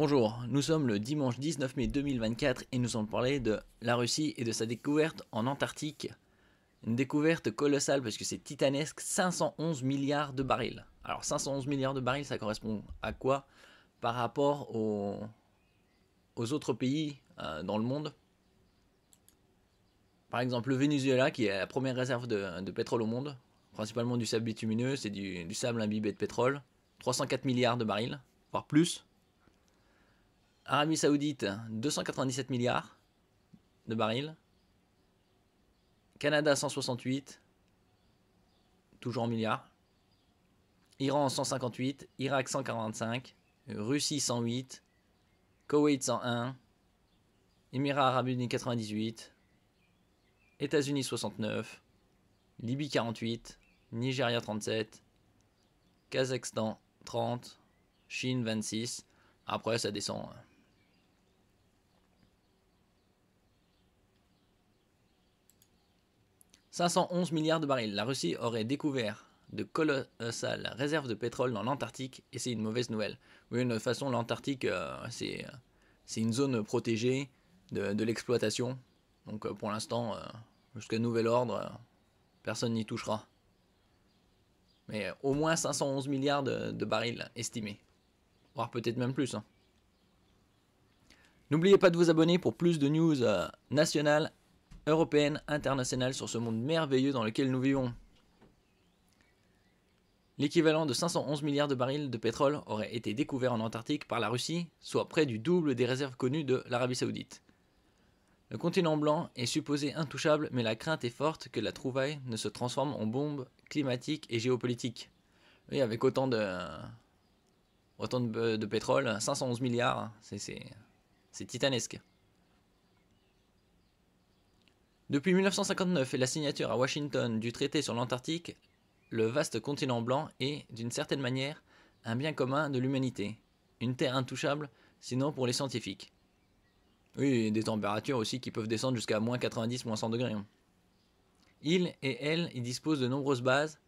Bonjour, nous sommes le dimanche 19 mai 2024 et nous allons parler de la Russie et de sa découverte en Antarctique. Une découverte colossale parce que c'est titanesque, 511 milliards de barils. Alors 511 milliards de barils, ça correspond à quoi par rapport aux autres pays dans le monde? Par exemple le Venezuela qui est la première réserve de pétrole au monde, principalement du sable bitumineux, c'est du sable imbibé de pétrole, 304 milliards de barils, voire plus. Arabie Saoudite, 297 milliards de barils. Canada, 168, toujours en milliards. Iran, 158. Irak, 145. Russie, 108. Koweït, 101. Émirats Arabes Unis, 98. États-Unis, 69. Libye, 48. Nigeria, 37. Kazakhstan, 30. Chine, 26. Après, ça descend. 511 milliards de barils. La Russie aurait découvert de colossales réserves de pétrole dans l'Antarctique et c'est une mauvaise nouvelle. Oui, de toute façon, l'Antarctique, c'est une zone protégée de l'exploitation. Donc pour l'instant, jusqu'à nouvel ordre, personne n'y touchera. Mais au moins 511 milliards de barils estimés. Voire peut-être même plus. N'oubliez pas de vous abonner pour plus de news nationales, européennes, internationales sur ce monde merveilleux dans lequel nous vivons. L'équivalent de 511 milliards de barils de pétrole aurait été découvert en Antarctique par la Russie, soit près du double des réserves connues de l'Arabie Saoudite. Le continent blanc est supposé intouchable, mais la crainte est forte que la trouvaille ne se transforme en bombe climatique et géopolitique. Oui, avec autant de pétrole, 511 milliards, c'est titanesque. Depuis 1959 et la signature à Washington du traité sur l'Antarctique, le vaste continent blanc est, d'une certaine manière, un bien commun de l'humanité. Une terre intouchable, sinon pour les scientifiques. Oui, et des températures aussi qui peuvent descendre jusqu'à moins 90, moins 100 degrés. Ils et elles y disposent de nombreuses bases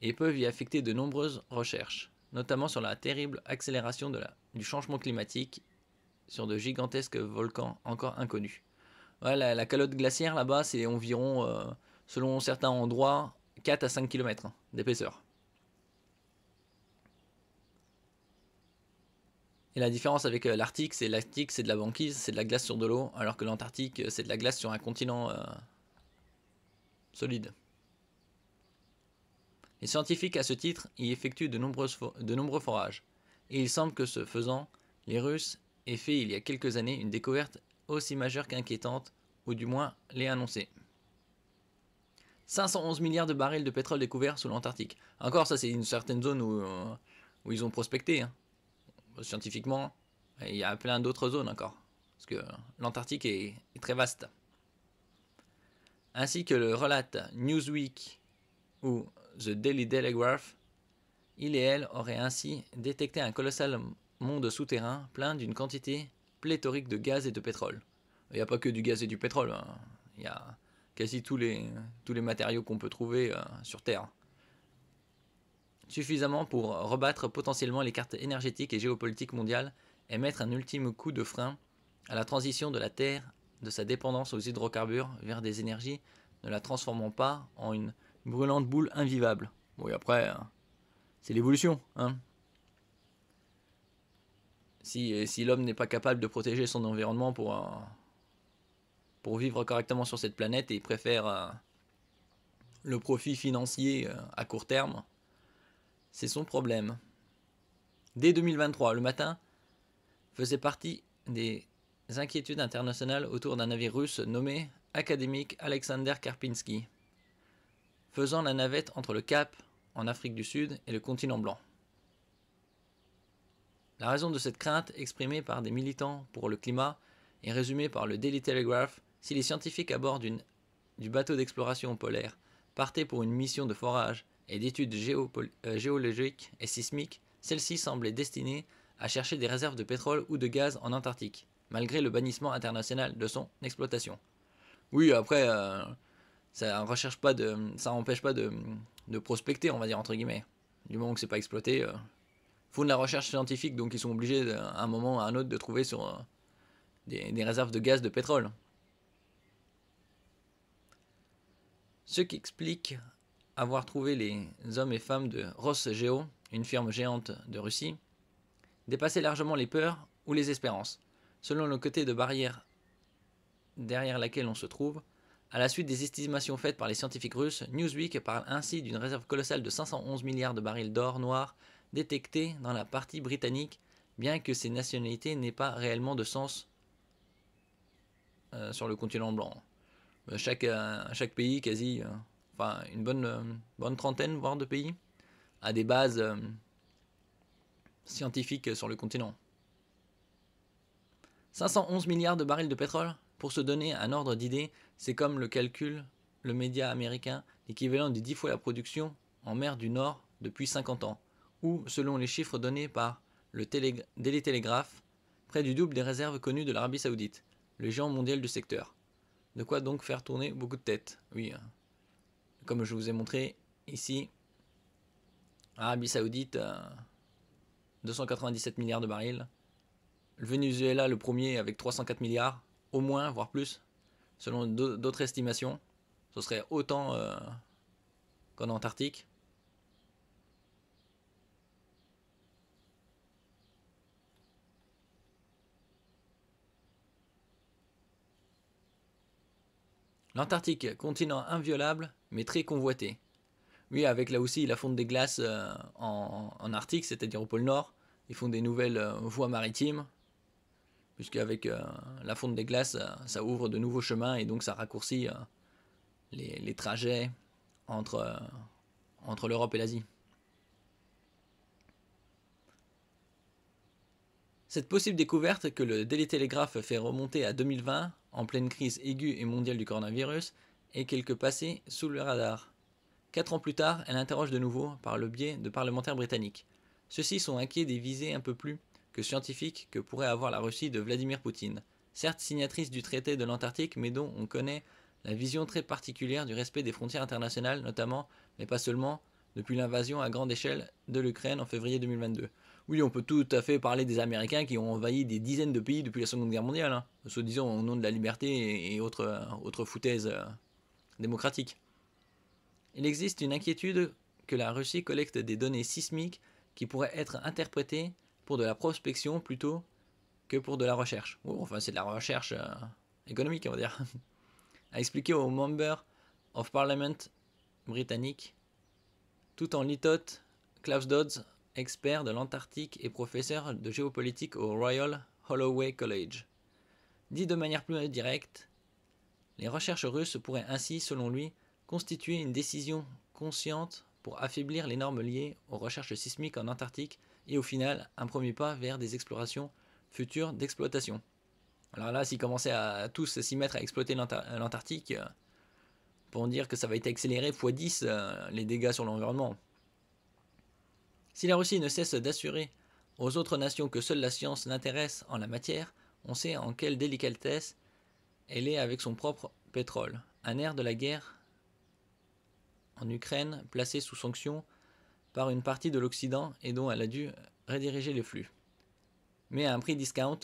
et peuvent y affecter de nombreuses recherches, notamment sur la terrible accélération du changement climatique sur de gigantesques volcans encore inconnus. Ouais, la calotte glaciaire là-bas, c'est environ, selon certains endroits, 4 à 5 km d'épaisseur. Et la différence avec l'Arctique, c'est de la banquise, c'est de la glace sur de l'eau, alors que l'Antarctique, c'est de la glace sur un continent solide. Les scientifiques, à ce titre, y effectuent de nombreux forages. Et il semble que ce faisant, les Russes aient fait il y a quelques années une découverte aussi majeure qu'inquiétante, ou du moins l'est annoncée. 511 milliards de barils de pétrole découverts sous l'Antarctique. Encore, ça c'est une certaine zone où ils ont prospecté. Scientifiquement, il y a plein d'autres zones encore. Parce que l'Antarctique est très vaste. Ainsi que le relate Newsweek ou The Daily Telegraph, il et elle auraient ainsi détecté un colossal monde souterrain plein d'une quantité pléthorique de gaz et de pétrole. Il n'y a pas que du gaz et du pétrole, il y a quasi tous les matériaux qu'on peut trouver sur Terre. Suffisamment pour rebattre potentiellement les cartes énergétiques et géopolitiques mondiales et mettre un ultime coup de frein à la transition de la Terre de sa dépendance aux hydrocarbures vers des énergies ne la transformant pas en une brûlante boule invivable. Bon, et après, c'est l'évolution, hein. Si l'homme n'est pas capable de protéger son environnement pour vivre correctement sur cette planète et préfère le profit financier à court terme, c'est son problème. Dès 2023, le matin faisait partie des inquiétudes internationales autour d'un navire russe nommé Académique Alexander Karpinski, faisant la navette entre le Cap, en Afrique du Sud, et le continent blanc. La raison de cette crainte, exprimée par des militants pour le climat, est résumée par le Daily Telegraph. Si les scientifiques à bord du bateau d'exploration polaire partaient pour une mission de forage et d'études géologiques et sismiques, celle-ci semblait destinée à chercher des réserves de pétrole ou de gaz en Antarctique, malgré le bannissement international de son exploitation. Oui, après, ça n'empêche pas de prospecter, on va dire, entre guillemets. Du moment que c'est pas exploité, font de la recherche scientifique, donc ils sont obligés à un moment ou à un autre de trouver sur des réserves de gaz, de pétrole. Ce qui explique avoir trouvé les hommes et femmes de Rosgeo, une firme géante de Russie, dépasser largement les peurs ou les espérances. Selon le côté de barrière derrière laquelle on se trouve, à la suite des estimations faites par les scientifiques russes, Newsweek parle ainsi d'une réserve colossale de 511 milliards de barils d'or noir détectés dans la partie britannique, bien que ces nationalités n'aient pas réellement de sens sur le continent blanc. Chaque pays, quasi, enfin une bonne trentaine, voire de pays, a des bases scientifiques sur le continent. 511 milliards de barils de pétrole, pour se donner un ordre d'idée, c'est comme le calcul le média américain, l'équivalent de 10 fois la production en mer du Nord depuis 50 ans, ou, selon les chiffres donnés par le Daily Telegraph, près du double des réserves connues de l'Arabie Saoudite, le géant mondial du secteur. De quoi donc faire tourner beaucoup de têtes. Oui, comme je vous ai montré ici, Arabie Saoudite, 297 milliards de barils. Le Venezuela, le premier, avec 304 milliards, au moins, voire plus, selon d'autres estimations. Ce serait autant qu'en Antarctique. L'Antarctique, continent inviolable, mais très convoité. Oui, avec là aussi la fonte des glaces en Arctique, c'est-à-dire au pôle Nord, ils font des nouvelles voies maritimes, puisqu'avec la fonte des glaces, ça ouvre de nouveaux chemins et donc ça raccourcit les trajets entre l'Europe et l'Asie. Cette possible découverte que le Daily Telegraph fait remonter à 2020, en pleine crise aiguë et mondiale du coronavirus, est quelque passée sous le radar. 4 ans plus tard, elle interroge de nouveau par le biais de parlementaires britanniques. Ceux-ci sont inquiets des visées un peu plus que scientifiques que pourrait avoir la Russie de Vladimir Poutine, certes signatrice du traité de l'Antarctique, mais dont on connaît la vision très particulière du respect des frontières internationales, notamment, mais pas seulement, depuis l'invasion à grande échelle de l'Ukraine en février 2022. Oui, on peut tout à fait parler des Américains qui ont envahi des dizaines de pays depuis la Seconde Guerre mondiale, soi-disant au nom de la liberté et autres foutaises démocratiques. Il existe une inquiétude que la Russie collecte des données sismiques qui pourraient être interprétées pour de la prospection plutôt que pour de la recherche. Enfin, c'est de la recherche économique, on va dire. A expliqué au Member of Parliament britannique, tout en litote Klaus Dodds, expert de l'Antarctique et professeur de géopolitique au Royal Holloway College. Dit de manière plus directe, les recherches russes pourraient ainsi, selon lui, constituer une décision consciente pour affaiblir les normes liées aux recherches sismiques en Antarctique et au final un premier pas vers des explorations futures d'exploitation. Alors là, s'ils commençaient à tous s'y mettre à exploiter l'Antarctique, pour dire que ça va être accéléré x10 les dégâts sur l'environnement. Si la Russie ne cesse d'assurer aux autres nations que seule la science l'intéresse en la matière, on sait en quelle délicatesse elle est avec son propre pétrole. Un air de la guerre en Ukraine placé sous sanction par une partie de l'Occident et dont elle a dû rediriger les flux. Mais à un prix discount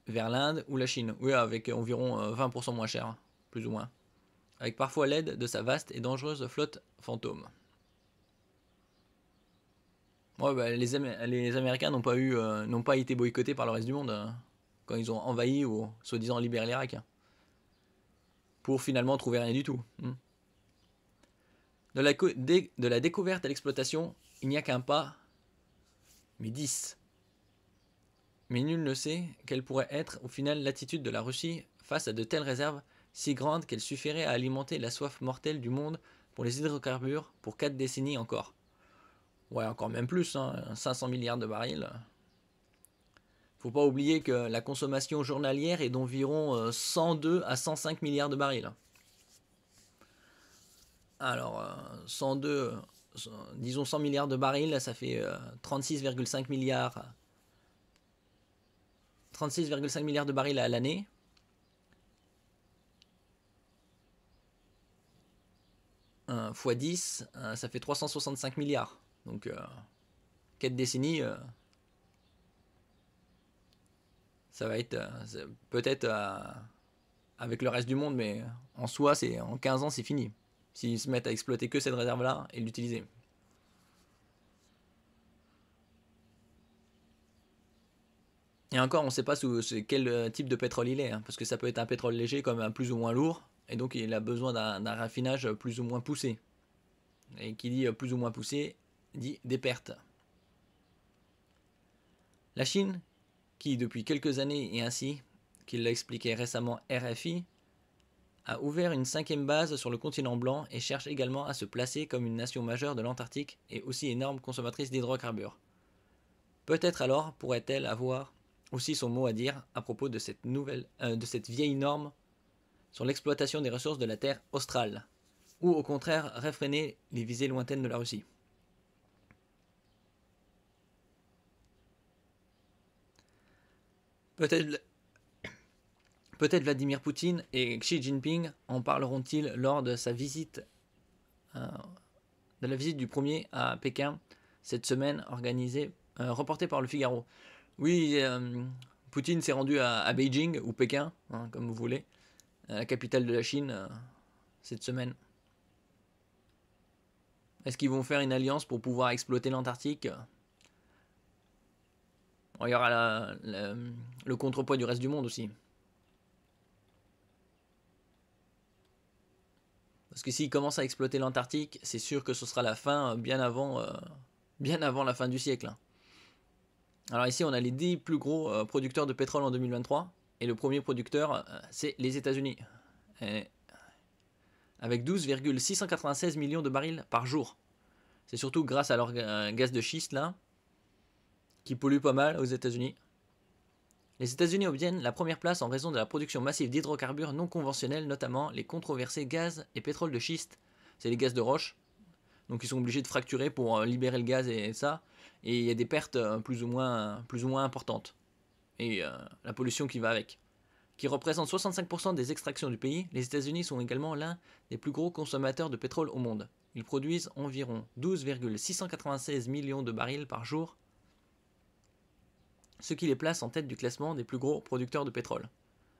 vers l'Inde ou la Chine, oui, avec environ 20% moins cher, plus ou moins, avec parfois l'aide de sa vaste et dangereuse flotte fantôme. Ouais, bah, les Américains n'ont pas été boycottés par le reste du monde quand ils ont envahi ou soi-disant libéré l'Irak, pour finalement trouver rien du tout. De la découverte à l'exploitation, il n'y a qu'un pas, mais 10. Mais nul ne sait quelle pourrait être au final l'attitude de la Russie face à de telles réserves si grandes qu'elles suffiraient à alimenter la soif mortelle du monde pour les hydrocarbures pour 4 décennies encore. Ouais, encore même plus, 500 milliards de barils. Faut pas oublier que la consommation journalière est d'environ 102 à 105 milliards de barils. Alors, 102, disons 100 milliards de barils, ça fait 36,5 milliards. 36,5 milliards de barils à l'année. X 10, ça fait 365 milliards. Donc, 4 décennies, ça va être peut-être avec le reste du monde, mais en soi, en 15 ans, c'est fini. S'ils se mettent à exploiter que cette réserve-là et l'utiliser. Et encore, on ne sait pas sous quel type de pétrole il est, hein, parce que ça peut être un pétrole léger comme un plus ou moins lourd, et donc il a besoin d'un raffinage plus ou moins poussé. Et qui dit plus ou moins poussé, dit des pertes. La Chine, qui depuis quelques années et ainsi qu'il l'a expliqué récemment RFI, a ouvert une 5e base sur le continent blanc et cherche également à se placer comme une nation majeure de l'Antarctique et aussi énorme consommatrice d'hydrocarbures. Peut-être alors pourrait-elle avoir aussi son mot à dire à propos de cette vieille norme sur l'exploitation des ressources de la Terre australe, ou au contraire réfréner les visées lointaines de la Russie. Peut-être Vladimir Poutine et Xi Jinping en parleront-ils lors de sa visite, de la visite du premier à Pékin cette semaine, reportée par le Figaro. Oui, Poutine s'est rendu à Beijing ou Pékin, hein, comme vous voulez, la capitale de la Chine, cette semaine. Est-ce qu'ils vont faire une alliance pour pouvoir exploiter l'Antarctique? Bon, il y aura le contrepoids du reste du monde aussi. Parce que s'ils commencent à exploiter l'Antarctique, c'est sûr que ce sera la fin bien avant la fin du siècle. Alors ici, on a les 10 plus gros producteurs de pétrole en 2023. Et le premier producteur, c'est les États-Unis. Avec 12,696 millions de barils par jour. C'est surtout grâce à leur gaz de schiste là, qui pollue pas mal aux États-Unis. Les États-Unis obtiennent la première place en raison de la production massive d'hydrocarbures non conventionnels, notamment les controversés gaz et pétrole de schiste. C'est les gaz de roche. Donc ils sont obligés de fracturer pour libérer le gaz et ça. Et il y a des pertes plus ou moins importantes. Et la pollution qui va avec. Qui représente 65% des extractions du pays, les États-Unis sont également l'un des plus gros consommateurs de pétrole au monde. Ils produisent environ 12,696 millions de barils par jour, ce qui les place en tête du classement des plus gros producteurs de pétrole.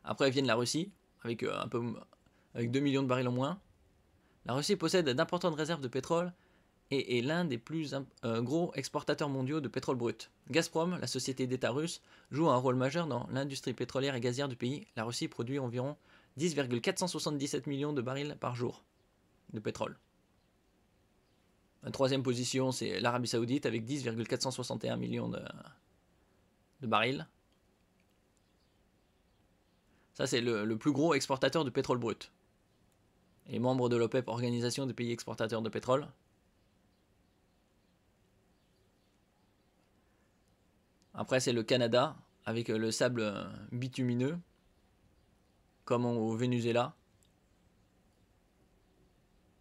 Après viennent la Russie, avec 2 millions de barils en moins. La Russie possède d'importantes réserves de pétrole et est l'un des plus gros exportateurs mondiaux de pétrole brut. Gazprom, la société d'État russe, joue un rôle majeur dans l'industrie pétrolière et gazière du pays. La Russie produit environ 10,477 millions de barils par jour de pétrole. La troisième position, c'est l'Arabie Saoudite avec 10,461 millions de barils. Ça, c'est le plus gros exportateur de pétrole brut. Et membre de l'OPEP, Organisation des pays exportateurs de pétrole. Après, c'est le Canada, avec le sable bitumineux, comme au Venezuela.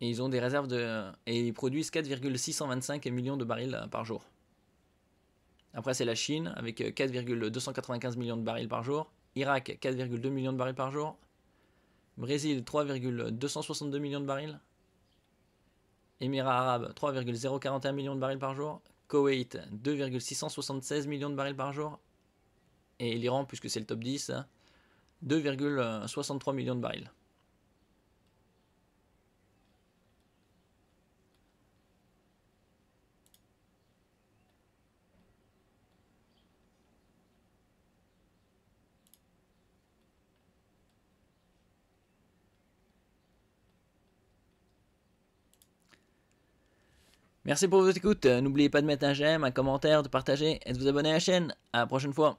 Et ils ont des réserves et ils produisent 4,625 millions de barils par jour. Après, c'est la Chine, avec 4,295 millions de barils par jour. Irak, 4,2 millions de barils par jour. Brésil, 3,262 millions de barils. Émirats arabes, 3,041 millions de barils par jour. Koweït, 2,676 millions de barils par jour. Et l'Iran, puisque c'est le top 10, 2,63 millions de barils. Merci pour votre écoute. N'oubliez pas de mettre un j'aime, un commentaire, de partager et de vous abonner à la chaîne. À la prochaine fois.